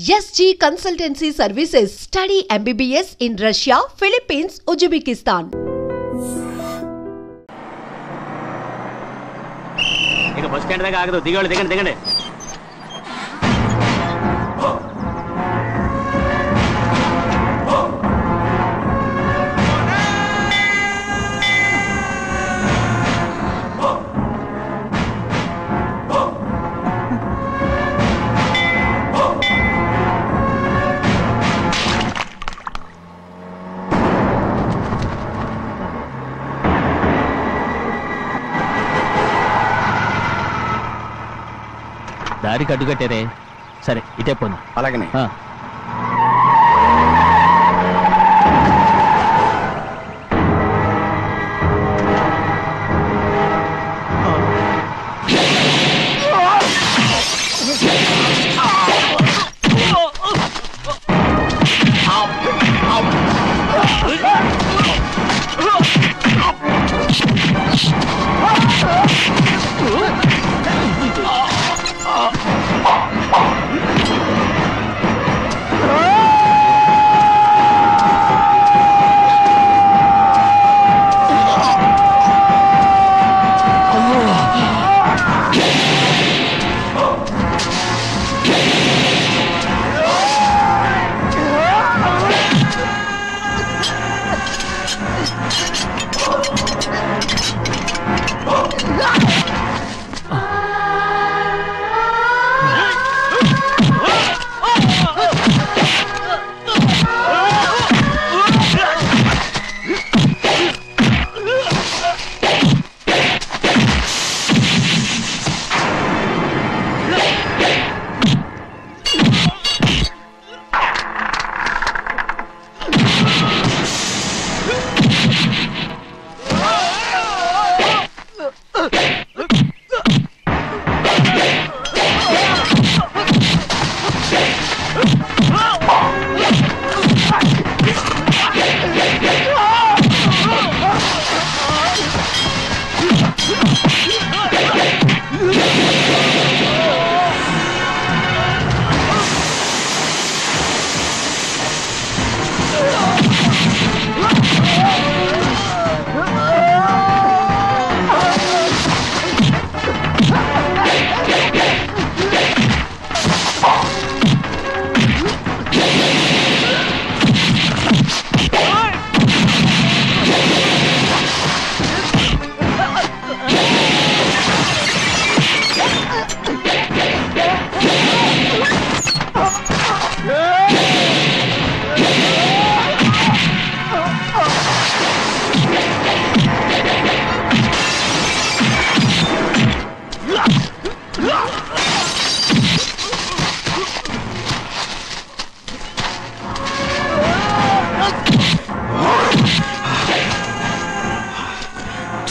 SG Consultancy Services. Study MBBS in Russia, Philippines, Uzbekistan. ఇక bus stand దగ్గర ఆగదు. దిగండి. దారికి అడ్డుకట్టారే. సరే ఇటే పోను. అలాగనే.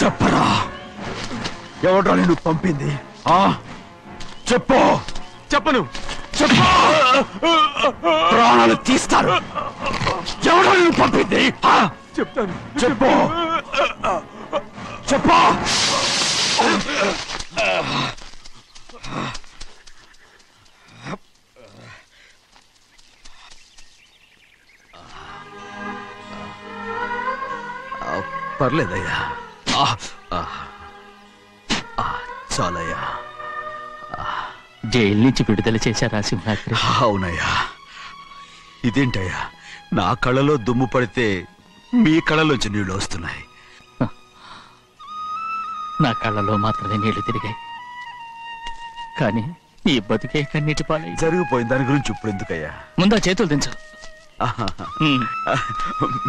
చెప్పరా, ఎవడ్రా నిన్ను పంపింది? చెప్పను. ప్రాణాలు తీస్తారు. ఎవడ్రా నిన్ను పంపింది? చెప్తాను. చెప్పు. పర్లేదయ్యా, చాలయ్యా. జైలు నుంచి విడుదల చేశారా సింహాద్రి? అవునయ్యా. ఇదేంటయ్యా, నా కళ్ళలో దుమ్ము పడితే మీ కళ్ళలోంచి నీళ్లు వస్తున్నాయి. నా కళ్ళలో మాత్రమే నీళ్లు తిరిగాయి, కానీ ఈ బతుకే కన్నీటి పాలై జరిగిపోయింది. దాని గురించి ఇప్పుడు ఎందుకయ్యా? ముందా చేతులు దించు.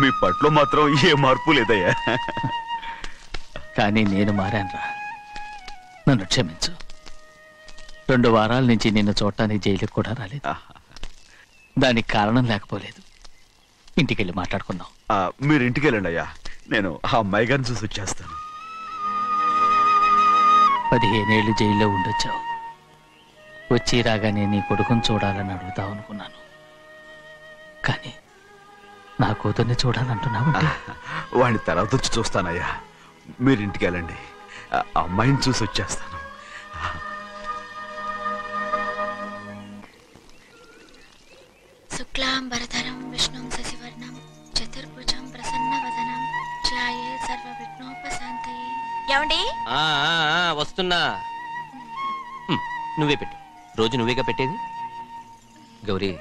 మీ పట్లో మాత్రం ఏ మార్పు లేదయ్యా. కానీ నేను మారానురా, నన్ను క్షమించు. 2 వారాల నుంచి నిన్ను చూడటానికి జైలుకి కూడా రాలేదు. దానికి కారణం లేకపోలేదు. ఇంటికెళ్ళి మాట్లాడుకున్నాం. మీరు ఇంటికి వెళ్ళండి అయ్యా, నేను ఆ అమ్మాయి గారిని చూసి వచ్చేస్తాను. 15 ఏళ్ళు జైల్లో ఉండొచ్చావు. వచ్చి రాగానే నీ కొడుకుని చూడాలని అడుగుతావు అనుకున్నాను, కానీ నా కూతుర్ని చూడాలంటున్నావంటే వాడిని తర్వాత వచ్చి చూస్తానయ్యా. మీరు ఇంటికి వెళ్ళండి, అమ్మాయిని చూసి వచ్చేస్తాను. శుక్లాంబరధరం విష్ణుం శశివర్ణం చతుర్భుజం ప్రసన్నవదనం ధ్యాయే సర్వవిఘ్నోపశాంతయే. ఏమండి? వస్తున్నా. నువ్వే పెట్టు. రోజు నువ్వేగా పెట్టేది. గౌరీ,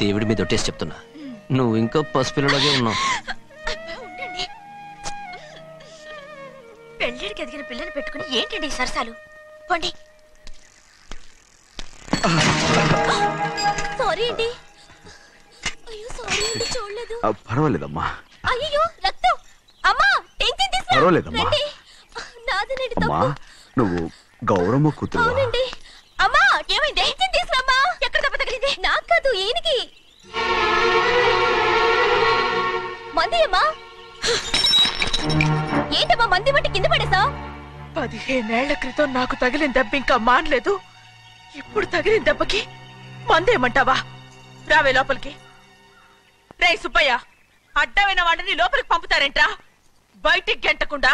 దేవుడి మీద ఒట్టేసి చెప్తున్నా, నువ్వు ఇంకా పసిపిల్లలాగే ఉన్నావు. పెళ్ళిడికి ఎదిగిన పిల్లని పెట్టుకుని ఏంటండి ఈ సరసాలు? పోండి. సారీ అండి. అయ్యో సారీ అండి, చూడలేదు. పర్వాలేదమ్మా. అయ్యో రక్తం. అమ్మా టెన్షన్ తీసుకో. పర్వాలేదమ్మా. నాదనండి అమ్మా, తప్పు. నువ్వు గౌరమ్మ కూతురు. అవునండి. అమ్మా ఏమైంది? టెన్షన్ తీసుకురామ్మా. ఎక్కడ దెబ్బ తగిలింది? నాకు కాదు, ఈయనకి. మంది అమ్మా. ఏంటమ్మా మంది బట్టి కింద పడేసా? 15 ఏళ్ల క్రితం నాకు తగిలిన దెబ్బ ఇంకా మానలేదు. ఇప్పుడు తగిలిన దెబ్బకి మందేమంటావా? రావే లోపలికి. రే సుబ్బయ్య, అడ్డమైన వాడిని లోపలికి పంపుతారేంట్రా? బయటికి గెంటకుండా.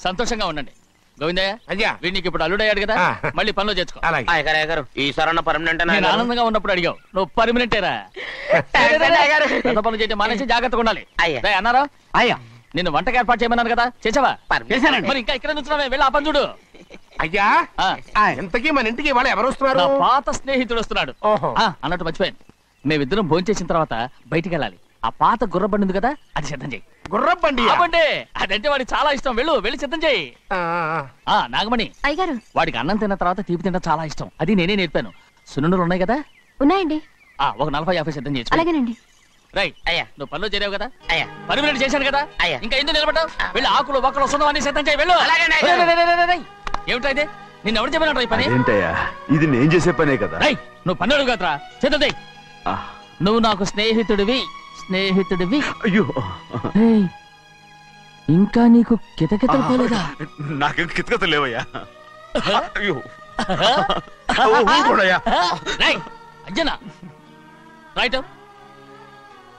సంతోషంగా ఉండండి. గోవిందయ్య, అయ్యా, వీడికి ఇప్పుడు అల్లుడయ్యాడు కదా, మళ్ళీ పనిలో చేర్చుకో. ఈసారన్నా పర్మనెంట్. నేను ఆనందంగా ఉన్నప్పుడు అడిగావు, నువ్వు పర్మనెంటేరా? పెద్ద పనులు చేయడం మానేసి జాగ్రత్తగా ఉండాలి. అన్నారా? అయ్యా, నిన్ను వంటకి ఏర్పాటు చేయమన్నాను కదా, చేసావా? చేశానండి. మరి ఇంకా ఇక్కడ నుంచున్నావే, వెళ్ళి ఆ పని చూడు. అయ్యా, ఇంతకీ మన ఇంటికి వాళ్ళు ఎవరు వస్తున్నారు? నా పాత స్నేహితుడు వస్తున్నాడు. ఓహో. అన్నట్టు మర్చిపోయాను, మేమిద్దరం భోంచేసిన తర్వాత బయటికి వెళ్ళాలి. ఆ పాత గుర్రబండి ఉంది కదా, అది సిద్ధం చేయి. గుర్రబండి? అదంటే వాడికి చాలా ఇష్టం. వెళ్ళి సిద్ధం చేయి. నాగమణి, అయ్యగారు, వాడికి అన్నం తిన్న తర్వాత తీపి తినడం చాలా ఇష్టం. అది నేనే నేర్పాను. సున్నుండలు ఉన్నాయి కదా? ఉన్నాయండి. ఒక 40-50 సిద్ధం చేసి. అలాగేనండి. రైట్. అయ్యా, నువ్వు పనిలో చేరావు కదా, పర్మనెంట్ చేశాను కదా, ఇంకా ఎందుకు నిలబడ్డావు? వెళ్ళి ఆకులు ఒక్కలు వస్తుందో అన్ని సిద్ధం చేయి. వెళ్ళు. ఏమిటా ఇదే? నిన్ను ఎవరు చెప్పినట్టు ఈ పని? ఏంటయ్యా, ఇది నేను చేసే పనే కదా. నువ్వు పని అడుగు కదరా, సిద్ధం చేయి. నువ్వు నాకు స్నేహితుడివి. అయ్యో, ఇంకా నీకు కితకితలు పోలేదా? నాకేం కితకితలు లేవయ్యా. అయ్యో, అంజనా, రైట్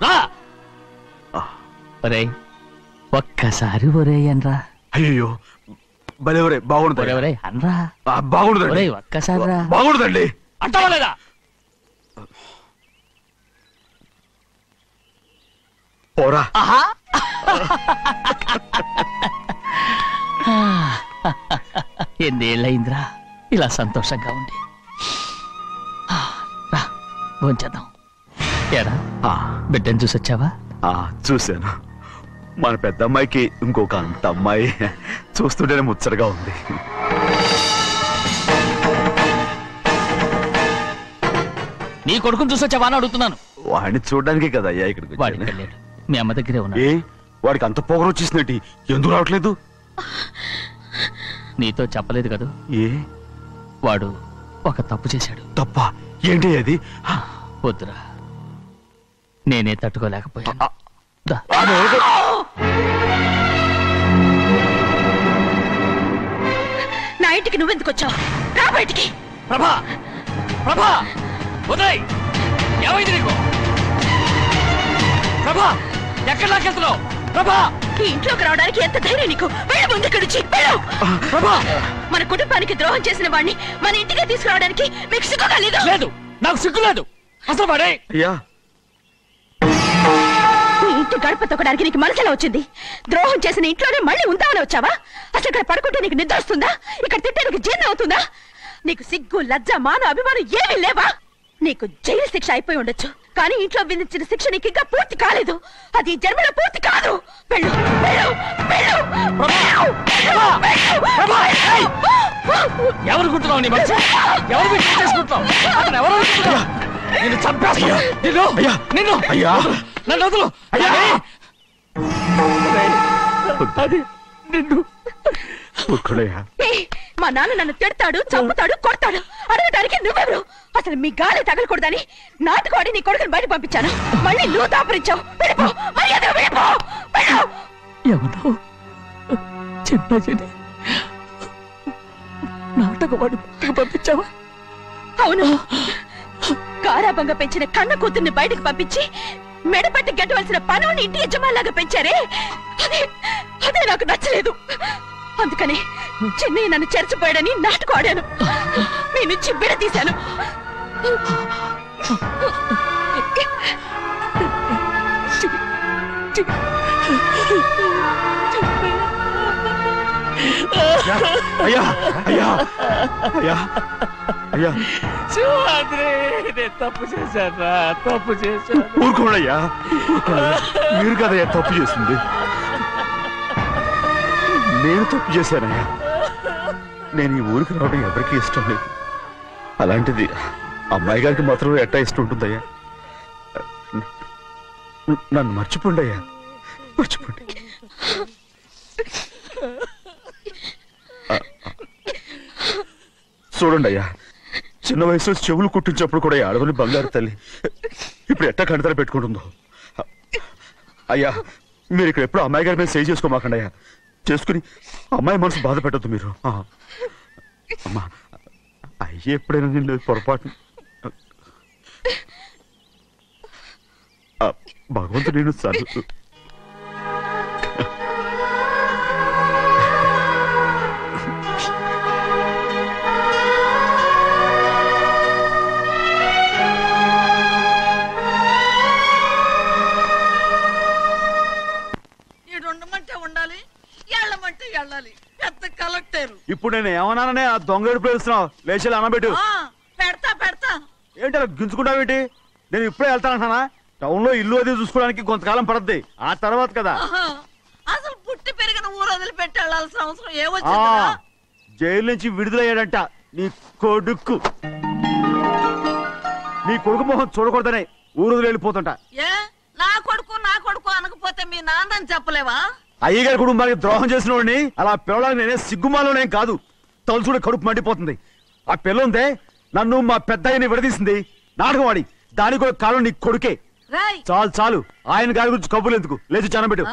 రా. ఒరే, ఒక్కసారి ఒరే అనరా. అయ్యో, భలే ఒరే, బాగుంటుంది. ఒరే అనరా. బాగుండదండి. ఒక్కసారి రా. బాగుండదండి. అంటావా లేదా? పోరా. ఎన్నేళ్ళయిందిరా ఇలా సంతోషంగా ఉండి. రా, భోంచేద్దాం. ఏరా, బిడ్డను చూసొచ్చావా? చూశాను. మన పెద్ద అమ్మాయికి ఇంకొక అంత అమ్మాయి. చూస్తుంటేనే ముచ్చటగా ఉంది. నీ కొడుకుని చూసొచ్చావా అని అడుగుతున్నాను. వాడిని చూడడానికి కదా అయ్యా ఇక్కడికి. వాడికి వెళ్ళాడు, మీ అమ్మ దగ్గరే ఉన్నాడు. వాడికి అంత పొగరు వచ్చేసినట్టు ఎందుకు రావట్లేదు? నీతో చెప్పలేదు కదా. వాడు ఒక తప్పు చేశాడు. తప్ప? ఏంటి అది? వద్దురా, నేనే తట్టుకోలేకపోయాను. నా ఇంటికి నువ్వెందుకు వచ్చావు? రా బయటికి. ప్రభా, ప్రభా, వదిలేయ్. ఏమైంది నీకు? ప్రభా, ఎక్కడ లాకెళ్తున్నావు? ప్రభా, ఈ ఇంట్లోకి రావడానికి ఎంత ధైర్యం నీకు? వెళ్ళు ముందు ఇక్కడి నుంచి, వెళ్ళు. ప్రభా, మన కుటుంబానికి ద్రోహం చేసిన వాడిని మన ఇంటికి తీసుకురావడానికి మీకు సిగ్గుగా లేదు? లేదు, నాకు సిగ్గు లేదు అసలు. వాడే అయ్యా, ఈ ఇంటి గడప తొక్కడానికి నీకు మనసులో వచ్చింది. ద్రోహం చేసిన ఇంట్లోనే మళ్ళీ ఉందామని వచ్చావా? అసలు ఇక్కడ పడుకుంటే నీకు నిద్ర వస్తుందా? ఇక్కడ తింటే నీకు జీర్ణం అవుతుందా? నీకు సిగ్గు, లజ్జ, మాన, అభిమానం ఏమీ లేవా? నీకు జైలు శిక్ష అయిపోయి ఉండొచ్చు, కానీ ఇంట్లో విధించిన శిక్ష నీకు ఇంకా పూర్తి కాలేదు. అది జన్మలో పూర్తి కాదు. వెళ్ళు, వెళ్ళు, వెళ్ళు. ఎవరు గుంటున్నావు? నీ మనసు ఎవరు చేసుకుంటున్నావు? అతను ఎవరు? నిన్ను చంపేస్తా. నిన్ను నన్ను వదులు. నిన్ను మా నాన్న నన్ను తిడతాడు, చంపుతాడు, కొడతాడు. అడగడానికి నువ్వెవరు? అసలు మీ గాలి తగలకూడదని నాటుకోడి నీ కొడుకుని బయట పంపించాను. మళ్ళీ నువ్వు దాపరించావు. వెళ్ళిపో, మర్యాదగా వెళ్ళిపో. ఎవరో చిన్న చెడి నాటకవాడు పంపించావా? అవును, గారాబంగా పెంచిన కన్న కూతుర్ని బయటకు పంపించి మెడపట్టి గెట్టవలసిన పనుని ఇంటి యజమానిలాగా పెంచారే అదే నాకు నచ్చలేదు. అందుకని చిన్నయ్య నన్ను చెరచిపోయాడని నాటకం ఆడాను. మీ నుంచి విడదీశాను. అయ్యా అయ్యా అయ్యా అయ్యా తప్పు చేశాను, తప్పు చేశాను. ఊరుకోడయ్యా, మీరు కదయ్యా తప్పు చేసింది. నేను తప్పు చేశానయ్యా. నేను ఈ ఊరికి రావడం ఎవరికి ఇష్టం లేదు. అలాంటిది అమ్మాయి గారికి మాత్రం ఎట్టా ఇష్టం ఉంటుందయ్యా. నన్ను మర్చిపోండి అయ్యా, మర్చిపోండి. చూడండి అయ్యా, చిన్న వయసులో చెవులు కుట్టించినప్పుడు కూడా ఆడవని బంగారు తల్లి ఇప్పుడు ఎట్టా కంటతర పెట్టుకుంటుందో. అయ్యా, మీరు ఇక్కడ ఎప్పుడు అమ్మాయి గారి మీద సేవ్ చేసుకోమాకండి అయ్యా. చేసుకుని అమ్మాయి మనసు బాధ పెట్టద్దు మీరు. అమ్మా, అయ్యే ఎప్పుడైనా నిన్ను పొరపాటు భగవంతుడు నేను సర్దు. ఇప్పుడు నేను ఏమన్నాననే ఆ దొంగ పిలుస్తున్నావు? లేచి అనబెట్టు. పెడతా పెడతా. ఏంటి అలా గించుకుంటావేంటి? నేను ఇప్పుడే వెళ్తానంటున్నా. టౌన్ లో ఇల్లు అది చూసుకోవడానికి కొంతకాలం పడద్ది. ఆ తర్వాత కదా అసలు పుట్టి పెరిగిన ఊరు వదిలిపెట్టి వెళ్ళాల్సిన అవసరం ఏమొచ్చింది? జైలు నుంచి విడుదలయ్యాడంట నీ కొడుకు. నీ కొడుకు మొహం చూడకూడదనే ఊరు వదిలి వెళ్ళిపోతుంటా. ఏ నా కొడుకు అనకపోతే మీ నాన్నని చెప్పలేవా? అయ్యగారి కుటుంబానికి ద్రోహం చేసిన వాడిని అలా పిల్లడానికి నేనే సిగ్గుమాలోనేం కాదు. తలుచుకుంటే కడుపు మండిపోతుంది. ఆ పిల్ల ఉందే నన్ను మా పెద్దయ్యని విడదీసింది. నాటకం వాడి దానికి కూడా కాలం నీ కొడుకే. చాలు చాలు, ఆయన గారి గురించి కబుర్లు ఎందుకు? లేచి చనబెట్టు.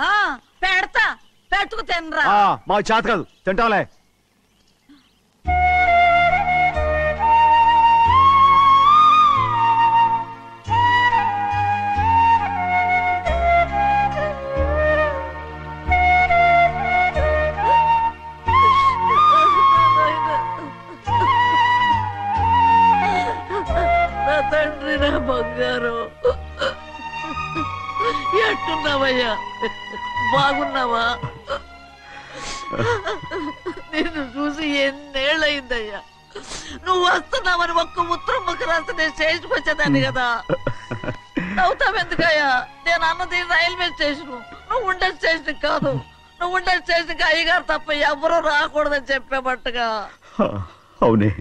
పెడతా, పెట్టుకు తినరా. మా చేత కాదు, తింటాలే. బంగారు, ఎట్టున్నావయ్యా? బాగున్నావా? నిన్ను చూసి ఎన్నేళ్ళయిందయ్యా. నువ్వు వస్తున్నావని ఒక్క ఉత్తరం ముక్క రాస్తే నేను స్టేషన్కి వచ్చేదాన్ని కదా. నవ్వుతావెందుకయ్యా? నేను అన్నది రైల్వే స్టేషన్, నువ్వు ఉండే స్టేషన్ కాదు. నువ్వు ఉండే స్టేషన్కి అయ్యగారు తప్ప ఎవరూ రాకూడదని చెప్పేమట్టుగా. అవునే,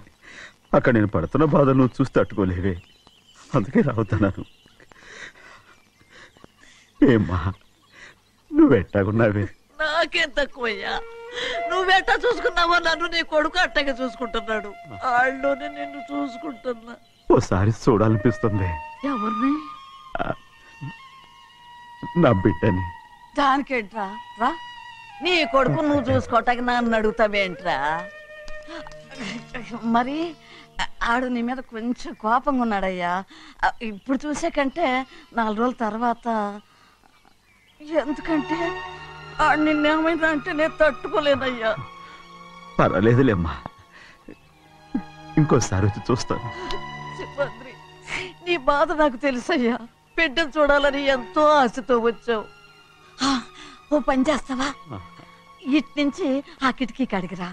అక్కడ నేను పడుతున్న బాధ నువ్వు చూసి తట్టుకోలేవే, అందుకే రావుతున్నాను. ఏమ్మా నువ్వెట్టాగున్నావే? నాకేం తక్కువయ్యా. నువ్వెట్టా చూసుకున్నావో నన్ను నీ కొడుకు అట్టగా చూసుకుంటున్నాడు. వాళ్ళలోనే నిన్ను చూసుకుంటున్నా. ఓసారి చూడాలనిపిస్తుంది. ఎవరిని? నా బిడ్డని. దానికేంట్రా? రా, నీ కొడుకు నువ్వు చూసుకోవటానికి నన్ను అడుగుతావేంట్రా? మరి ఆడు నీ మీద కొంచెం కోపంగా ఉన్నాడయ్యా. ఇప్పుడు చూసే కంటే 4 రోజుల తర్వాత. ఎందుకంటే ఆడు నిన్నేమైందా అంటే నేను తట్టుకోలేనయ్యా. పర్వాలేదులేమ్మా, ఇంకోసారి వచ్చి చూస్తాను. శివాద్రి, నీ బాధ నాకు తెలుసయ్యా. బిడ్డను చూడాలని ఎంతో ఆశతో వచ్చావు. ఓ పని చేస్తావా? ఇటు నుంచి ఆ కిటికీ కాడికిరా.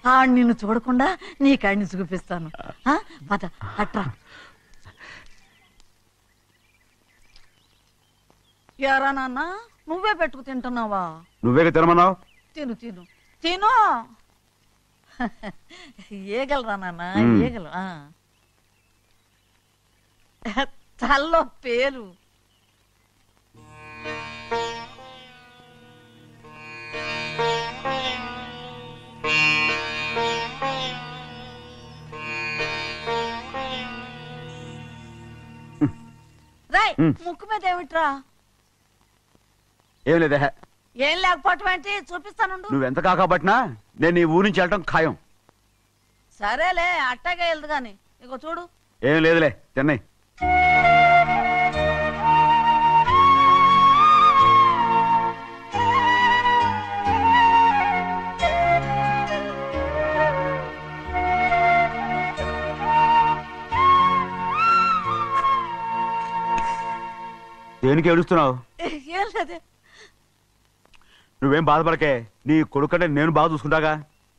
ఆడు నిన్ను చూడకుండా నీ కాడిని చూపిస్తాను. పద అట్రా. యారా నాన్న, నువ్వే పెట్టుకు తింటున్నావా? నువ్వే తినమన్నావు. తిను తిను తిను. ఏగలరా నాన్న, ఏగలు. తల్లో పేరు. ముక్కు మీద ఏమిట్రా? ఏం లేదే. ఏం లేకపోవటం ఏంటి? చూపిస్తాను. నువ్వెంత కాకబట్టినా నేను ఈ ఊరి నుంచి వెళ్ళటం ఖాయం. సరేలే, అట్టాగే వెళ్దు గాని. ఇగో చూడు. ఏం లేదులే, తిన్నాయి. దేనికి ఏడుస్తున్నావు? ఏం లేదే. నువ్వేం బాధపడకే, నీ కొడుకంటే నేను బాగా చూసుకుంటాగా.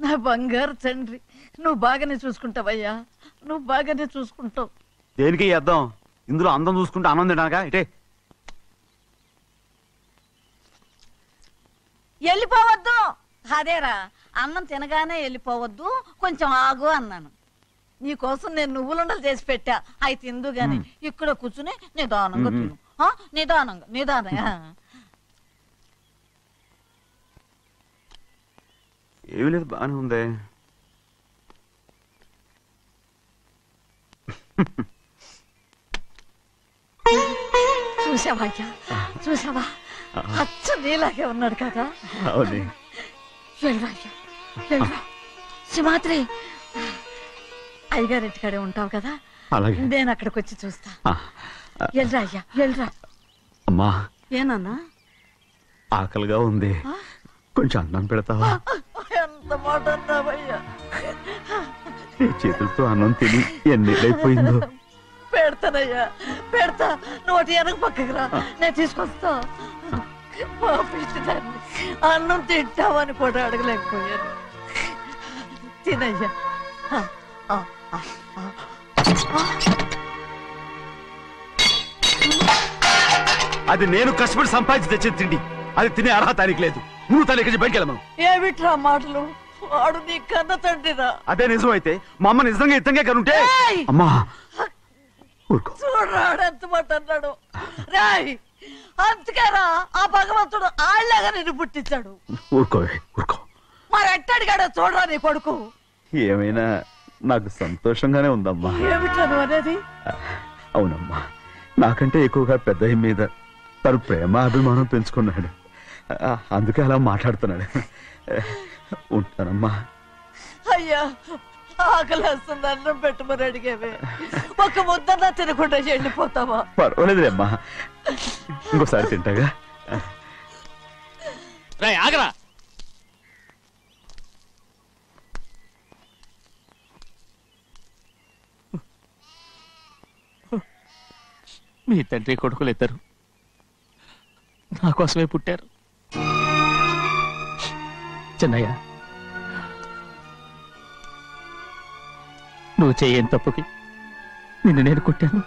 నా బంగారు తండ్రి, నువ్వు బాగానే చూసుకుంటావయ్యా, నువ్వు బాగానే చూసుకుంటావు. దేనికి అర్థం? ఇందులో అందం చూసుకుంటే ఆనందం తినాగా. ఇటే వెళ్ళిపోవద్దు. అదేరా, అన్నం తినగానే వెళ్ళిపోవద్దు, కొంచెం ఆగు అన్నాను. నీకోసం నేను నువ్వులుండలు చేసి పెట్టా, అవి తిందు గాని ఇక్కడ కూర్చుని నిదానంగా తిను. నిదానంగా. ఏమీ లేదు, బాగానే ఉంది. చూసావా చూసావా, అచ్చ నీలాగే ఉన్నాడు కదా. అవును. వెళ్ళరా సింహాద్రి, అయ్యగారింటికాడే ఉంటావు కదా, అలాగే. నేను అక్కడికి వచ్చి చూస్తా. వెళ్ళరా అయ్యా, వెళ్ళరా. అమ్మా, ఏనన్నా? ఆకలిగా ఉంది, కొంచెం అన్నం పెడతావా? ఎంత మాట అన్నావయ్యా. నీ చేతులతో అన్నం తిని ఎన్నిళ్ళైపోయిందో. పెడతానయ్యా, పెడతా. నోటి వెనక పక్కకి రా, నేను తీసుకొస్తా. పాపించడాన్ని అన్నం తింటావని కూడా అడగలేకపోయాను. తినయ్యా. అది నేను కష్టపడి సంపాదించి తెచ్చి తిండి, అది తినే అర్హత ఆయనకి లేదు. నువ్వు తన ఇక్కడి బయటికి వెళ్ళమను. ఏమిట్రా మాటలు? వాడు నీ కన్న తండ్రిరా. అదే నిజం అయితే మా అమ్మ నిజంగా ఇతంగా కనుంటే. అమ్మా చూడరాడు ఎంత మాట అన్నాడు. రాయ్, అందుకేరా ఆ భగవంతుడు ఆళ్ళగా నిన్ను పుట్టించాడు. ఊరుకోవే, ఊరుకో. మరి ఎట్టడిగాడో చూడరా నీ కొడుకు. ఏమైనా నాకు సంతోషంగానే ఉందమ్మా. ఏమిట్రా నువ్వు అనేది? అవునమ్మా, నాకంటే ఎక్కువగా పెద్ద మీద తను ప్రేమ అభిమానం పెంచుకున్నాడు, అందుకే అలా మాట్లాడుతున్నాడు. ఉంటానమ్మా. అయ్యా, ఆకలేస్తుంది, అన్నం పెట్టమని అడిగేవే, ఒక ముద్దన్నా తినకుండా వెళ్ళిపోతావా? పర్వాలేదులేమ్మా, ఇంకోసారి తింటాగా. ఆగరా. మీ తండ్రి కొడుకులు ఇద్దరు నా కోసమే పుట్టారు. చిన్నయ్య, నువ్వు చేయని తప్పుకి నిన్ను నేను కొట్టాను,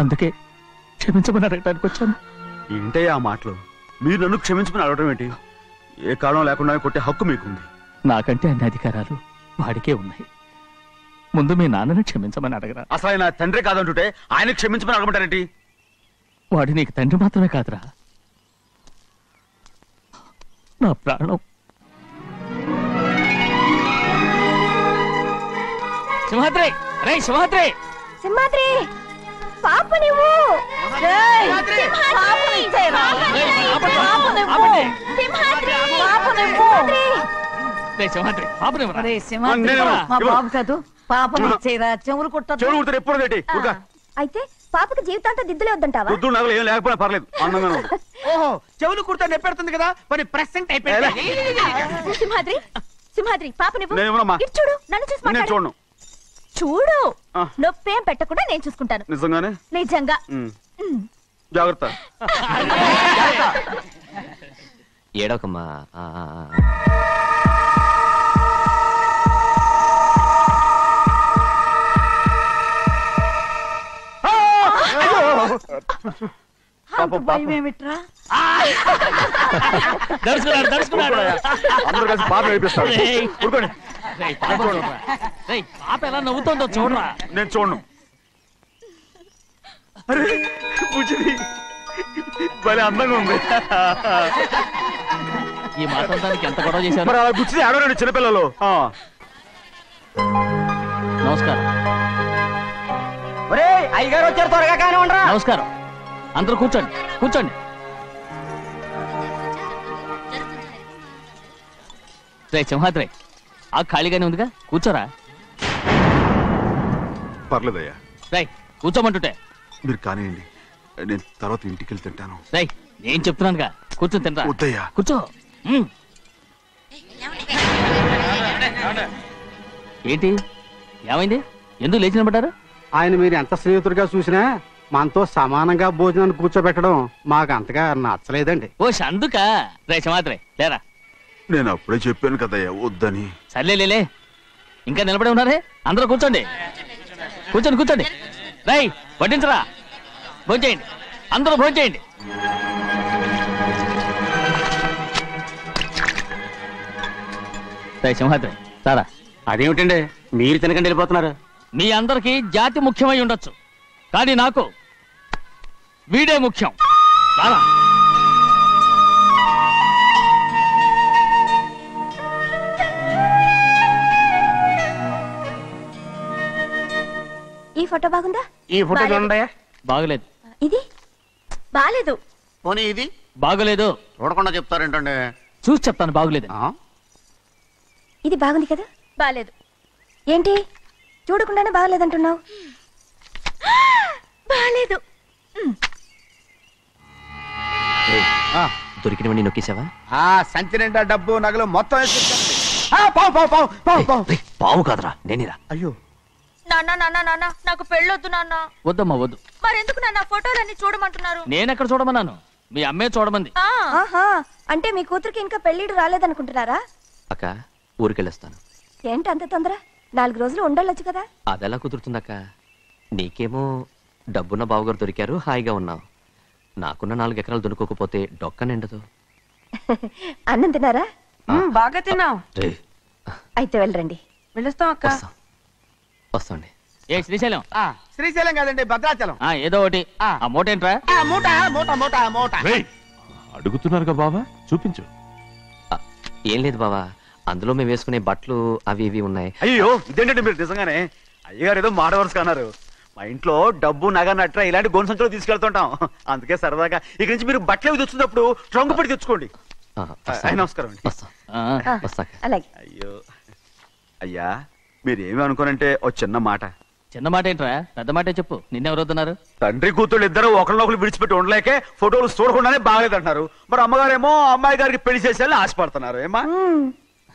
అందుకే క్షమించమని అడగడానికి వచ్చాను. ఏంటే ఆ మాటలు? మీరు నన్ను క్షమించమని అడగడం ఏంటి? ఏ కారణం లేకుండా కొట్టే హక్కు మీకుంది. నాకంటే అన్ని అధికారాలు వాడికే ఉన్నాయి. ముందు మీ నాన్నని క్షమించమని అడగరా. అసలు ఆయన తండ్రి కాదంటుంటే ఆయన క్షమించమని అడగమంటారేంటి? వాడు నీకు తండ్రి మాత్రమే కాదురా, నా ప్రాణం. సింహాద్రి, రే సింహాద్రి, సింహాద్రి, పాప నువ్వు. మా బాబు కాదు, పాపను ఇచ్చేరా. చెవులు కుట్టదు. ఎప్పుడు అయితే పాపకి జీవితాంతం దిద్దులే వద్దంటావా? పొద్దున్న నగలు ఏం లేకపోయినా పర్లేదు, అందంగా ఉంది. ఓహో, చెవులు కుర్తా నెప్పెడుతుంది కదా, మరి ప్రెసెంట్ అయిపోయింది. సింహాద్రి, సింహాద్రి, పాప నువ్వు. నేనేమోనమ్మా? ఇటు చూడు, నన్ను చూసి నేను మాట్లాడు. చూడను. చూడు, నొప్పేం పెట్టకుండా నేను చూసుకుంటాను. నిజంగానే? నిజంగా. జాగ్రత్త. ఏడవకమ్మా. భయమేమిట్రా? అందరూ కలిసి పాప వేపిస్తారు. ఊరుకోండి. పాప ఎలా నవ్వుతుందో చూడరా. నేను చూడను. అరే బుజ్జిది భలే అందంగా ఉంది. ఈ మాత్రం దానికి ఎంత గొడవ చేశారు? మరి అలా బుజ్జిది ఆడవాడు చిన్నపిల్లలు. నమస్కారం. అయ్యగారు వచ్చారు, త్వరగా కానీ ఉండరా. నమస్కారం. అందరూ కూర్చోండి, కూర్చోండి. రే సింహాద్రి, ఆ ఖాళీగానే ఉందిగా, కూర్చోరా. పర్లేదయ్యా. రై కూర్చోమంటుంటే. మీరు కానివ్వండి, నేను తర్వాత ఇంటికి వెళ్ళి తింటాను. రై నేను చెప్తున్నానుగా, కూర్చొని తింటా. వద్దయ్యా. కూర్చో. ఏంటి ఏమైంది? ఎందుకు లేచి నిలబడ్డారు? ఆయన మీరు ఎంత స్నేహితుడిగా చూసినా మనతో సమానంగా భోజనాన్ని కూర్చోబెట్టడం మాకు అంతగా నచ్చలేదండి. ఓ అందుక రేష మాత్రే లేరా. నేను అప్పుడే చెప్పాను కదయ్యా వద్దని. సర్లేలే, ఇంకా నిలబడి ఉన్నారే, అందరూ కూర్చోండి కూర్చోండి కూర్చోండి. రై వడ్డించరా, భోంచేయండి, అందరూ భోంచేయండి. రై సింహాద్రి సారా. అదేమిటండి మీరు తినకండి వెళ్ళిపోతున్నారు? మీ అందరికీ జాతి ముఖ్యమై ఉండొచ్చు, కానీ నాకు వీడే ముఖ్యం. సారా ఈ ఫోటో బాగుందా? ఈ ఫోటో చూడండి. బాగలేదు. ఇది బాలేదు. పోనీ ఇది బాగలేదు. చూడకుండా చెప్తారేంటండి? చూసి చెప్తాను బాగలేదు. ఇది బాగుంది కదా? బాలేదు. ఏంటి చూడకుండానే బాగలేదంటున్నావు? బాలేదు. దొరికినవన్నీ నొక్కేసావా? సంచి నిండా డబ్బు నగలు మొత్తం పావు కాదురా, నేనేరా. అయ్యో నాన్న నాన్న నాన్న నాకు పెళ్ళొద్దు నాన్న. వద్దమ్మా వద్దు. మరెందుకు నాన్న ఫోటోలన్నీ చూడమంటున్నారు? నేనెక్కడ చూడమన్నాను, మీ అమ్మే చూడమంది. అంటే మీ కూతురికి ఇంకా పెళ్ళిడు రాలేదనుకుంటున్నారా? అక్క ఊరికెళ్ళొస్తాను. ఏంటి అంత తొందర? 4 రోజులు ఉండొచ్చు కదా. అదెలా కుదురుతుందక్క? నీకేమో డబ్బున్న బావగారు దొరికారు, హాయిగా ఉన్నావు. నాకున్న 4 ఎకరాలు దొరుకోకపోతే డొక్క నిండదు. అన్నం తిన్నారా? బాగా తిన్నావు. అయితే వెళ్ళరండి. వెళ్ళొస్తాం అక్క. వస్తాండి. ఏ శ్రీశైలం? శ్రీశైలం కాదండి, భద్రాచలం. ఏదో ఒకటి. ఆ మూట ఏంట్రా? మూట మూట మూట మూట. అడుగుతున్నారుగా బావా, చూపించు. ఏం లేదు బావా, అందులో మేము వేసుకునే బట్టలు అవి ఇవి ఉన్నాయి. అయ్యో ఇదేంటంటే మీరు నిజంగానే అయ్యగారు ఏదో మాడవర్స్ కన్నారు. మా ఇంట్లో డబ్బు నగ నట్ర ఇలాంటి గోను సంచులు తీసుకెళ్తుంటాం. అందుకే సరదాగా ఇక నుంచి మీరు బట్టలు తెచ్చుకున్నప్పుడు ట్రంక్ పెట్టి తెచ్చుకోండి. నమస్కారం అండి. వస్తాక. అలాగే. అయ్యో అయ్యా, మీరు ఏమి అనుకోనంటే ఓ చిన్న మాట. చిన్న మాట ఏంట్రా, పెద్ద మాటే చెప్పు. నిన్నెవరొద్దున్నారు? తండ్రి కూతుళ్ళు ఇద్దరు ఒకరినొకరు విడిచిపెట్టి ఉండలేకే ఫోటోలు చూడకుండానే బాగలేదంటున్నారు. మరి అమ్మగారేమో అమ్మాయి గారికి పెళ్లి చేసేయాలని ఆశపడుతున్నారు. ఏమా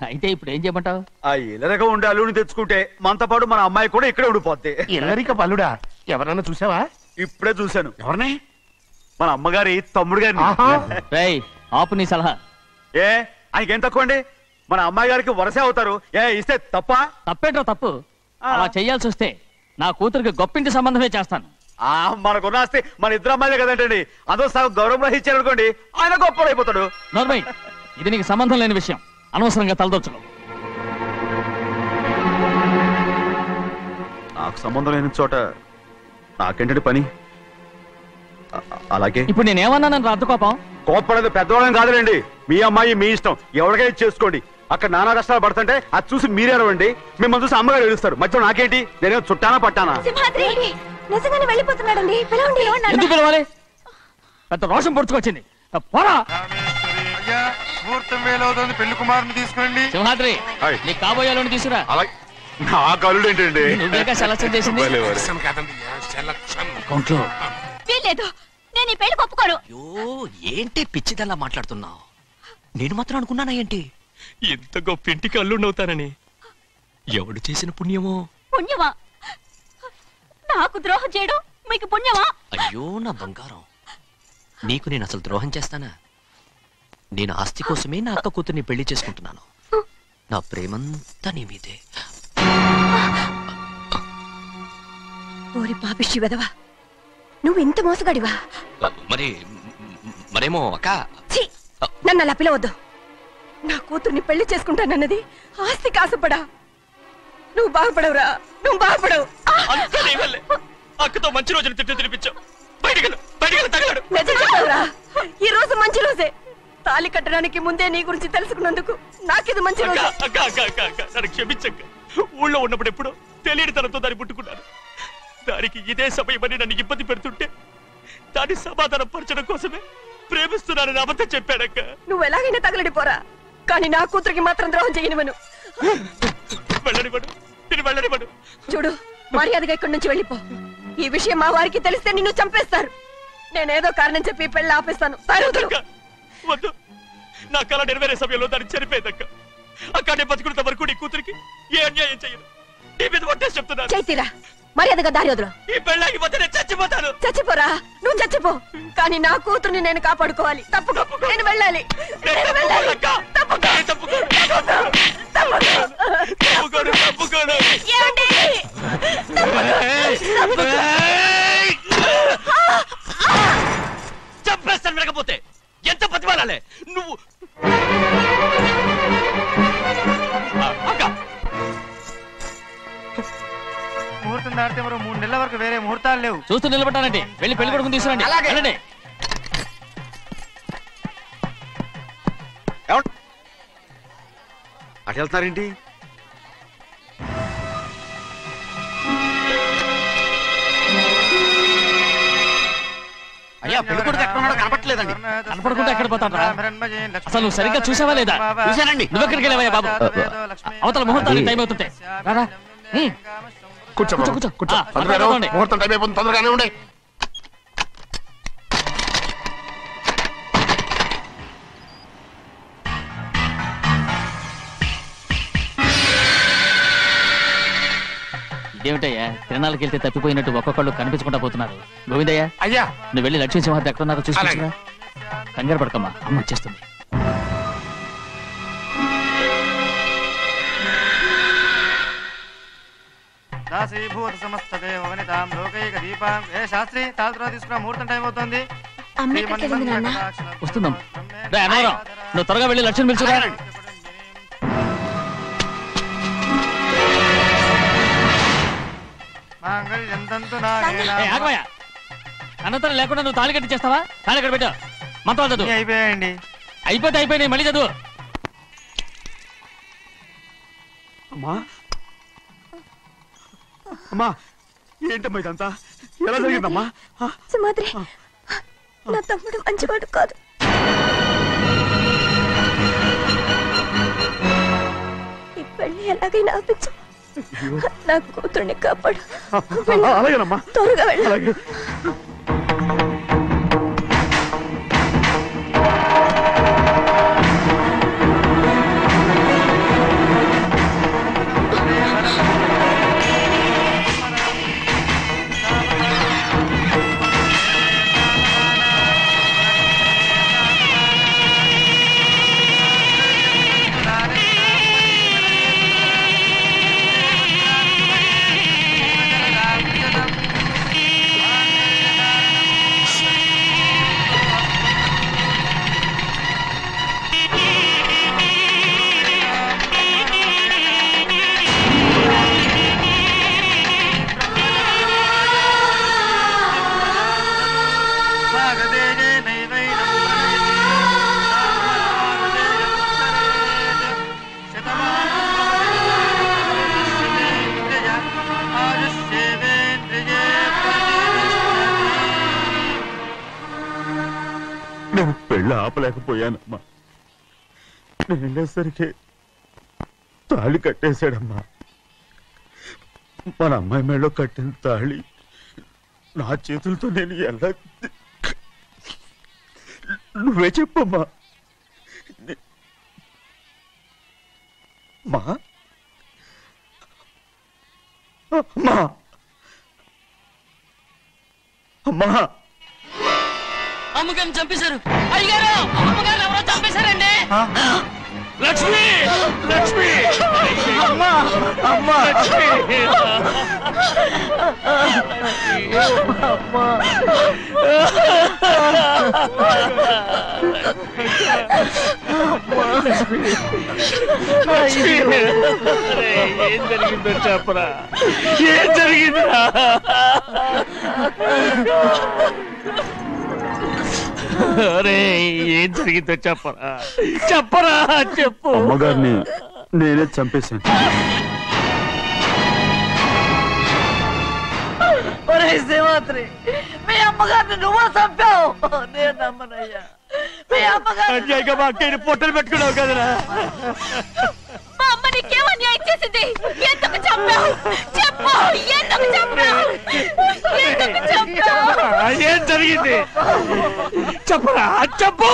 అయితే ఇప్పుడు ఏం చేయమంటావు? ఆ ఇల్లరగా ఉండే అల్లుని తెచ్చుకుంటే మనతో పాటు మన అమ్మాయి కూడా ఇక్కడే ఉండిపోద్ది. ఇల్లరిక పల్లుడా? ఎవరన్నా చూసావా? ఇప్పుడే చూశాను. ఎవరిని? మన అమ్మగారి తమ్ముడు గారిని. రేయ్ ఆపు నీ సలహా. ఏ ఆయనకేం తక్కువ అండి? మన అమ్మాయి గారికి వరసే అవుతారు. ఏ ఇస్తే తప్ప? తప్పేంట్రా తప్పు? అలా చెయ్యాల్సి వస్తే నా కూతురికి గొప్పింటి సంబంధమే చేస్తాను. మనకున్న ఆస్తి మన ఇద్దరు అమ్మాయిలే కదంటండి. అందరూ సగం గౌరవం ఇచ్చారు అనుకోండి, ఆయన గొప్పడు అయిపోతాడు. నోర్మై, ఇది నీకు సంబంధం లేని విషయం, అనవసరంగా తలదొచ్చుకో. నాకు సంబంధం లేని చోట నాకేంటంటే పని. అలాగే ఇప్పుడు నేనేమన్నానని రద్దు కోపం? కోప్పడేది పెద్దవాళ్ళం కాదులేండి. మీ అమ్మాయి మీ ఇష్టం, ఎవరికైనా చేసుకోండి. అక్కడ నానా కష్టాలు పడుతుంటే అది చూసి మీరేరవండి. మిమ్మల్ని చూసి అమ్మగారు ఏడుస్తారు. మధ్యలో నాకేంటి? నేనేం చుట్టానా పట్టానా? సింహాద్రి నిజంగానే వెళ్ళిపోతున్నాడండి. పిలవండి. ఎందుకు పిలవాలి? పెద్ద రోషం పొడుచుకొచ్చింది. పోరా పెళ్లి కుమారుని తీసుకురండి. సింహాద్రి, నీ కాబోయేలోని తీసుకురా. నా కలుడు ఏంటండి? నువ్వేగా సెలక్షన్ చేసింది. వీల్లేదు, నేను ఈ పెళ్లి ఒప్పుకోను. అయ్యో ఏంటి పిచ్చిదల్లా మాట్లాడుతున్నావు? నేను మాత్రం అనుకున్నానా ఏంటి ఇంత గొప్ప ఇంటికి అల్లుండవుతానని? ఎవడు చేసిన పుణ్యమో? పుణ్యమా? నాకు ద్రోహం చేయడం మీకు పుణ్యమా? అయ్యో నా బంగారం, నీకు నేను అసలు ద్రోహం చేస్తానా? నేను ఆస్తి కోసమే నా అక్క కూతుర్ని పెళ్లి చేసుకుంటున్నాను. నా ప్రేమంతా నీ మీదే. ఓరి పాపిష్టి వెదవా, నువ్వు ఇంత మోసగాడివా? మరేమో అక్క. నన్ను అలా పిలవద్దు. నా కూతుర్ని పెళ్లి చేసుకుంటానన్నది ఆస్తి కాసపడా. నువ్వు బాగుపడవురా, నువ్వు బాగుపడవు. అక్కతో మంచి రోజులు తినిపించావు. ఈ రోజు మంచి రోజే. తాళి కట్టడానికి ముందే నీ గురించి తెలుసుకున్నందుకు నాకిది మంచి రోజు. నన్ను క్షమించక్క. ఊళ్ళో ఉన్నప్పుడు ఎప్పుడో తెలియని తనతో దాన్ని పుట్టుకున్నాను. దానికి ఇదే సమయమని నన్ను ఇబ్బంది పెడుతుంటే దాన్ని సమాధానం పరచడం కోసమే ప్రేమిస్తున్నానని అబద్ధం చెప్పాడక్క. నువ్వు ఎలాగైనా తగలడిపోరా, కానీ నా కూతురికి మాత్రం ద్రోహం చేయనివను. వెళ్ళనివ్వడు, నేను వెళ్ళనివ్వడు. చూడు, మర్యాదగా ఇక్కడి నుంచి వెళ్ళిపో. ఈ విషయం మా వారికి తెలిస్తే నిన్ను చంపేస్తారు. నేనేదో కారణం చెప్పి పెళ్లి ఆపేస్తాను. వద్దు, నా కళ నెరవేరే సమయంలో దాన్ని చనిపోయేదక్క. అక్కడే బతుకున్నంత వరకు నీ కూతురికి ఏ అన్యాయం చేయను. నీ మీద ఒట్టేసి చెప్తున్నాను. చైతీరా, మర్యాదగా దారి వదులు. ఈ పెళ్ళాగిపోతే నేను చచ్చిపోతాను. చచ్చిపోరా, నువ్వు చచ్చిపో, కానీ నా కూతుర్ని నేను కాపాడుకోవాలి. తప్పుకో, నేను వెళ్ళాలి. చంపేస్తాను లేకపోతే ఎంత బతిమాలాలే నువ్వు. ముహూర్తం దాటితే మరో 3 నెలల వరకు వేరే ముహూర్తాలు లేవు. చూస్తూ నిలబెట్టానండి. వెళ్ళి పెళ్లి కొడుకుని తీసుకురండి. వెళ్ళండి. అటు వెళ్తారేంటి? అయ్యా పెళ్లి కొడుకు ఎక్కడ ఉన్నాడో కనపట్లేదండి. కనపడకుండా ఎక్కడ పోతాడ్రా? అసలు నువ్వు సరిగ్గా చూసావా లేదా? చూశానండి. నువ్వెక్కడికి వెళ్ళావయ్యా బాబు? అవతల ముహూర్తానికి టైం అవుతుంటే రారా. కూర్చో కూర్చో. కూర్చో. ముహూర్తం టైం అయిపోతుంది, తొందరగానే ఉండే. ఇదేమిటయ్యా తిరణాలకు వెళ్తే తప్పిపోయినట్టు ఒక్కొక్కళ్ళు కనిపించకుండా పోతున్నారు. గోవిందయ్య, అయ్యా నువ్వు వెళ్ళి లక్ష్మీ సింహార్తి ఎక్కడున్నారో చూసుకుంటున్నా. కంగారు పడకమ్మా, అమ్మ వచ్చేస్తుంది. దాసీభూత సమస్తదేవ వనితాం లోకైక దీపాం. ఏ శాస్త్రి తాళ తీసుకురా, ముహూర్తం టైం అవుతుంది. వస్తుందమ్మా. నువ్వు త్వరగా వెళ్ళి లక్ష్మణ్ పిలుచురా. అనంతరం లేకుండా నువ్వు తాళి కట్టి చేస్తావా? తాళి కట్టి పెట్టా. మంత్రాలు చదువు. అయిపోయాయండి. అయిపోయినాయి, మళ్ళీ చదువు. అమ్మా అమ్మా, ఏంటమ్మా ఇదంతా? ఎలా జరిగిందమ్మా? సుమాద్రి, నా తమ్ముడు మంచివాడు కాదు. ఈ పెళ్లి ఎలాగైనా ఆపించు. నా కూతుర్ని కాపాడు. అలాగేనమ్మా, త్వరగా వెళ్ళాలి. నేను పెళ్ళి ఆపలేకపోయానమ్మా. నేను వెళ్ళేసరికి తాళి కట్టేశాడమ్మా. మన అమ్మాయి మేడలో కట్టిన తాళి నా చేతులతో నేను ఎలా... నువ్వే చెప్పమ్మా. మా అమ్మా అమ్మా అమ్మగారిని చంపేశారు. అయ్యారు, అమ్మగారిని ఎవరో చంపేశారండి. లక్ష్మి, లక్ష్మి, అమ్మా అమ్మా ఏం జరిగిందో చెప్పరా? ఏం జరిగిందిరా? ఏం జరిగిందో చెప్పరా? చెప్పరా, చెప్పు. అమ్మగారిని నేనే చంపేశాను. శ్రీమాత్రి, మీ అమ్మగారిని నువ్వు చంపావు. నేను నమ్మనయ్యా. మీ అమ్మగారు మా అక్కని పొట్టలు పెట్టుకున్నావు కదరా. మా అమ్మ నీకేం అన్యాయం చేసింది? ఎందుకు చంపావు? చెప్పు, ఎందుకు చంపావు? ఎందుకు చంపావు? ఏం జరిగింది చెప్పరా, చెప్పు.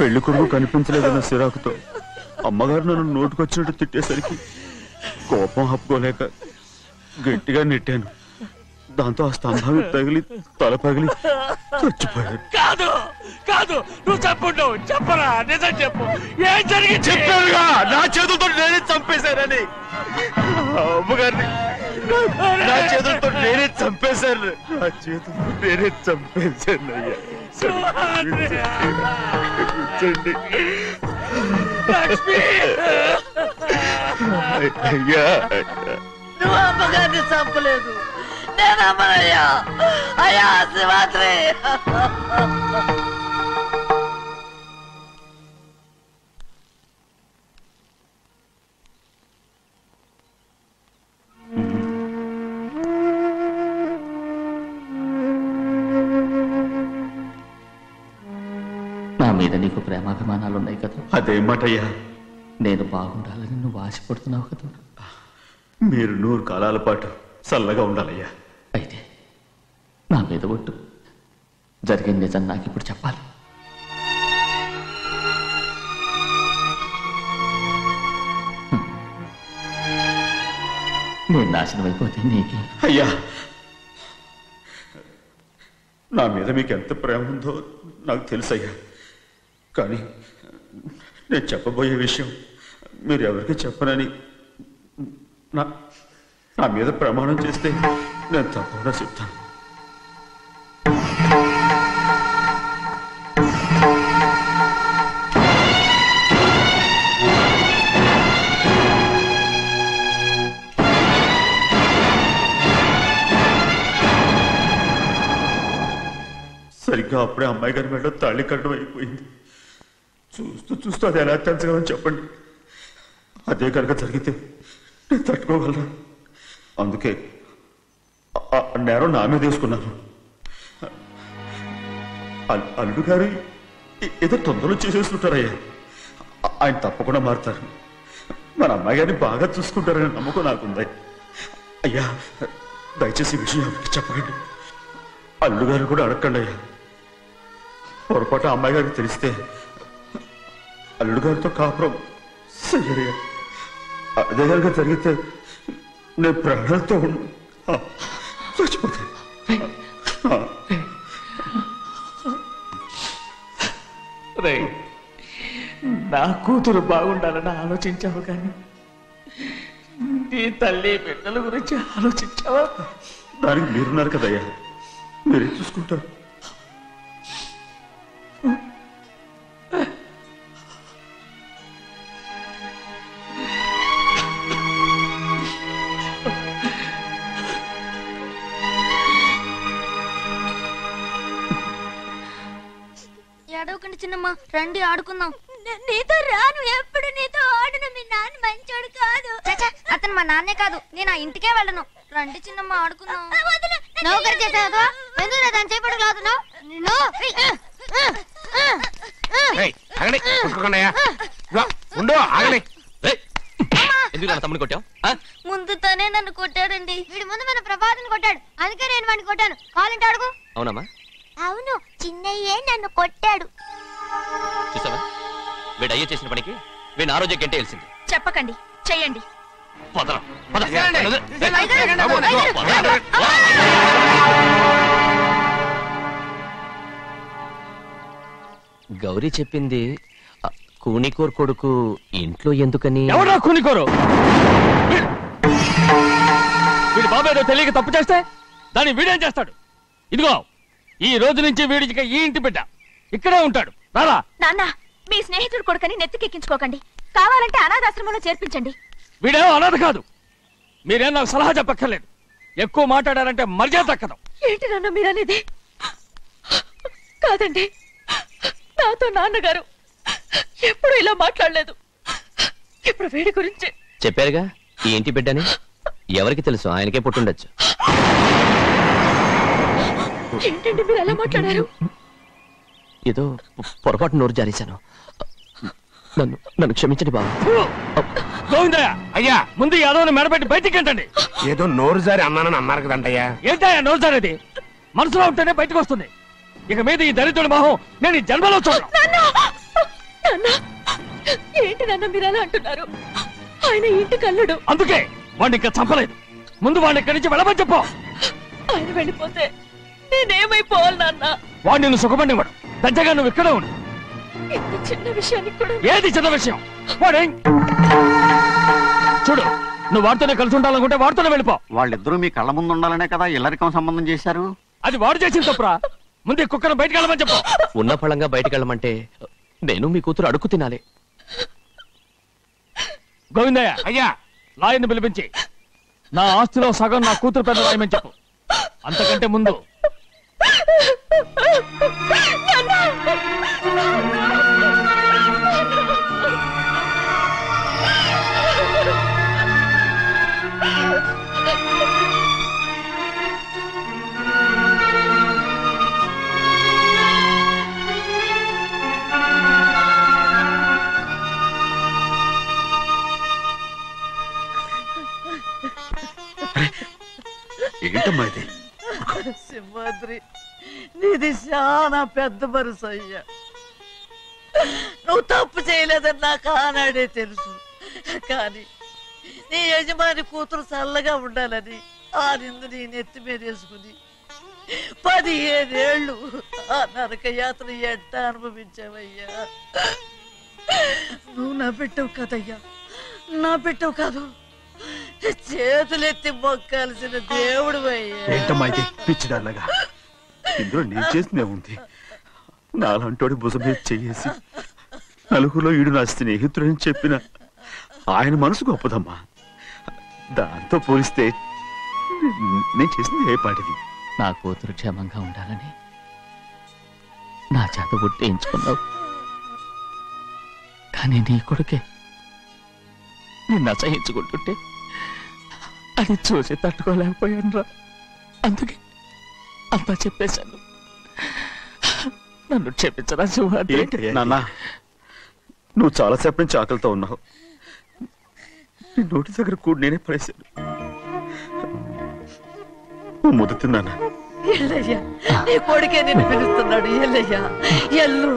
పెళ్లి కొడుకు కనిపించలేదన్న సిరాకుతో అమ్మగారు నన్ను నోటుకొచ్చినట్టు తిట్టేసరికి కోపం హప్పుకోలేక గట్టిగా నెట్టాను. దాంతో ఆ స్తంభాన్ని తగిలి తల పగిలి చచ్చిపోయాడు. కాదు కాదు, నువ్వు చెప్పుండవు. చెప్పరా, నిజం చెప్పు. ఏం జరిగింది? చెప్పారుగా, నా చేతులతో నేనే చంపేశానని. అమ్మగారిని నా చేతులతో నేనే చంపేశాను. నా చేతులతో నేనే చంపేశాను. అయ్యా కూర్చోండి. లక్ష్మి, అయ్యా నువ్వు అమ్మగారిని చంపలేదు, నేను అమ్మనయ్యా. అయ్యా శివాత్రి, నా మీద నీకు ప్రేమాభిమానాలు ఉన్నాయి కదా. అదేమాటయ్యా? నేను బాగుండాలని నువ్వు ఆశపడుతున్నావు కదా. మీరు 100 కాలాల పాటు చల్లగా ఉండాలయ్యా. అయితే నా మీద ఒట్టు. జరిగిన నిజం నాకు ఇప్పుడు చెప్పాలి. నేను నాశనం అయిపోతే నీకే. అయ్యా, నా మీద మీకు ఎంత ప్రేమ ఉందో నాకు తెలుసయ్యా. కానీ నేను చెప్పబోయే విషయం మీరు ఎవరికి చెప్పనని నా మీద ప్రమాణం చేస్తే నేను తప్పకుండా చెప్తాను. సరిగ్గా అప్పుడే అమ్మాయి గారి మెడలో తాళి కట్టడం అయిపోయింది. చూస్తూ చూస్తూ అది ఎలా తెంచగలని చెప్పండి. అదే కనుక జరిగితే నేను తట్టుకోగలరా? అందుకే నేరం నా మీద తీసుకున్నాను. అల్లుడు గారు ఏదో తొందరలో చేసేస్తుంటారయ్యా. ఆయన తప్పకుండా మారుతారు. మన అమ్మాయి గారిని బాగా చూసుకుంటారనే నమ్మకం నాకుంది. అయ్యా, దయచేసి ఈ విషయం ఎవరికి చెప్పకండి. అల్లుడు గారు కూడా అడగండి అయ్యా. పొరపాటు అమ్మాయి గారికి తెలిస్తే అల్లుడు గారితో కాపురం సరియా. అదే కనుక జరిగితే నేను ప్రాణాలతో చచ్చిపోతాను. నా కూతురు బాగుండాలని ఆలోచించావు, కానీ నీ తల్లి బిడ్డల గురించి ఆలోచించావా? దానికి మీరున్నారు కదయ్యా, మీరే చూసుకుంటారు. ఏడవకండి చిన్నమ్మ, రండి ఆడుకుందాం. నీతో రాను, ఎప్పుడు నీతో ఆడను. మీ నాన్న మంచోడు కాదు. అతను మా నాన్నే కాదు, నేను ఆ ఇంటికే వెళ్ళను. రండి చిన్నమ్మ ఆడుకుందాం. నౌకరు చేసావు ఎందుకు దాని చేపడు కాదున్నావు? తమ్ముని కొట్టావు? ముందు తనే నన్ను కొట్టాడండి. వీడి ముందు మన ప్రభాతం కొట్టాడు, అందుకే నేను వాడిని కొట్టాను. కావాలంటే అడుగు. అవునమ్మా? అవును, చిన్నయ్యే నన్ను కొట్టాడు. చూసావా, వీడు అయ్యో చేసిన పనికి వీడిని ఆ రోజే గంటే తెలిసింది. చెప్పకండి, చెయ్యండి. గౌరీ చెప్పింది కూనికోర్ కొడుకు ఇంట్లో ఎందుకని. ఎవరా కూనికోరు? వీడి బాబు ఏదో తెలియక తప్పు చేస్తే దాన్ని వీడేం చేస్తాడు? ఇదిగో, ఈ రోజు నుంచి వీడికి ఈ ఇంటి బిడ్డ ఇక్కడే ఉంటాడు. రారా. నాన్న, మీ స్నేహితుడు కొడుకని నెత్తికెక్కించుకోకండి. కావాలంటే అనాథాశ్రమంలో చేర్పించండి. వీడేమో అనాథ కాదు. మీరేం నాకు సలహా చెప్పక్కర్లేదు. ఎక్కువ మాట్లాడారంటే మర్యాద దక్కదు. ఏంటి నాన్న మీరనేది? కాదండి, నాతో నాన్నగారు ఎప్పుడు ఇలా మాట్లాడలేదు. ఇప్పుడు వీడి గురించి చెప్పారుగా ఈ ఇంటి బిడ్డని. ఎవరికి తెలుసు, ఆయనకే పుట్టుండొచ్చు. ఏంటండి మీరు ఎలా మాట్లాడారు? ఏదో పొరపాటు నోరు జారేశాను. నన్ను క్షమించండి బాబు. గోవిందయ్య, అయ్యా ముందు యాదవ్ని మెడబెట్టి బయటికి ఏంటండి. ఏదో నోరు జారి అన్నానని అన్నారు కదంటయ్యా. ఏంటయ్యా నోరు జారేది? మనసులో ఉంటేనే బయటకు వస్తుంది. ఇక మీద ఈ దరిద్రుడి మొహం నేను ఈ జన్మలో చూడను. ఏంటి నాన్న మీరు ఎలా అంటున్నారు? ఆయన ఇంటి కల్లుడు. అందుకే వాడిని ఇంకా చంపలేదు. ముందు వాడిని ఇక్కడి నుంచి వెళ్ళమని చెప్పు. ఆయన వెళ్ళిపోతే నేనేమైపోవాలి నాన్న? వాడు నిన్ను సుఖపడివాడు. దచ్చగా నువ్వు ఇక్కడ ఉండు. ఇంత చిన్న విషయానికి కూడా ఏది చిన్న విషయం? వాడేం చూడు, నువ్వు వాడితోనే కలిసి ఉండాలనుకుంటే వాడితోనే వెళ్ళిపో. వాళ్ళిద్దరూ మీ కళ్ళ ముందు ఉండాలనే కదా ఇల్లరికం సంబంధం చేశారు. అది వాడు చేసిన తప్పురా. ముందే కుక్కను బయటకు వెళ్ళమని చెప్పు. ఉన్న ఫలంగా బయటకు వెళ్ళమంటే నేను మీ కూతురు అడుగు తినాలి. గోవిందయ్య, అయ్యా, లాయర్ని పిలిపించి నా ఆస్తిలో సగం నా కూతురు పెద్ద రాయమని చెప్పు. అంతకంటే ముందు ఏంటమ్మా ఇది? సింహాద్రి, నీది చాలా పెద్ద మనసు అయ్యా. నువ్వు తప్పు చేయలేదని నాకు ఆనాడే తెలుసు. కానీ నీ యజమాని కూతురు చల్లగా ఉండాలని ఆ నిందు నీ నెత్తి మీద వేసుకుని 15 ఏళ్ళు ఆ నరక యాత్ర ఎట్ట అనుభవించావయ్యా. నువ్వు నా పెట్టవు కదయ్యా, నా పెట్టవు కాదు, చేతులెత్తి మొక్కాల్సిన దేవుడు అయ్యా. ఏంటమ్మా ఇది పిచ్చిదారులాగా? ఇందులో నేను చేసిందే ఉంది. నాలంటోడి భుజం మీద చెయ్యేసి నలుగురిలో ఈడు నా స్నేహితుడని చెప్పిన ఆయన మనసు గొప్పదమ్మా. దాంతో పోలిస్తే నేను చేసింది ఏ పాటిది? నా కూతురు క్షేమంగా ఉండాలని నా చేత గుర్తించుకున్నావు. కానీ నీ కొడుకే నిన్ను అసహించుకుంటుంటే అది చూసి తట్టుకోలేకపోయాను రా. అందుకే అంతా చెప్పేశాను. నన్ను క్షమించరా సింహాద్రి. నాన్న, నువ్వు చాలాసేపు నుంచి ఆకలితో ఉన్నావు. నీ నోటి దగ్గర కూడా నేనే పడేశాను. నువ్వు ముద్దు తిన్నానా? ఎల్లయ్యా, నీ కొడుకే నిన్ను పిలుస్తున్నాడు. ఎల్లయ్యా, ఎల్లు.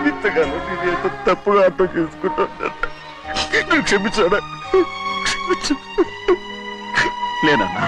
ఇంతగానో నేను ఎంత తప్పుగా అర్థం చేసుకుంటాను. నేను క్షమించాడా? లేనన్నా.